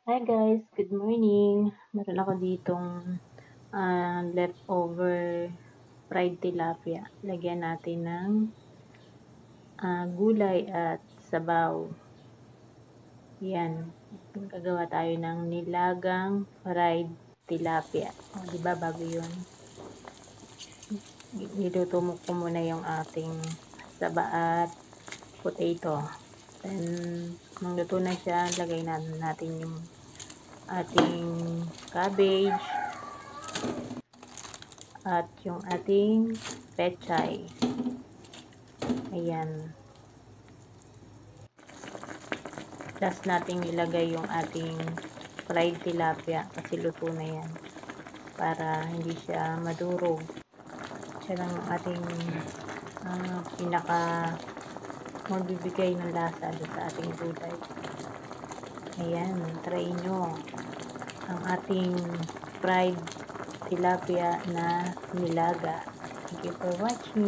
Hi guys, good morning. Meron ako ditong leftover fried tilapia. Lagyan natin ng gulay at sabaw. Yan. Gagawa tayo ng nilagang fried tilapia. O, di ba bago yun? Niluto mo ko muna yung ating saba at potato. Then, nung luto na siya, lagay natin yung ating cabbage at yung ating pechay. Ayan. Last nating ilagay yung ating fried tilapia kasi luto na yan para hindi siya madurog. Siya lang ang ating pinaka magbibigay ng lasa sa ating gulay. Ayan, try nyo ang ating fried tilapia na nilaga. Thank you for watching.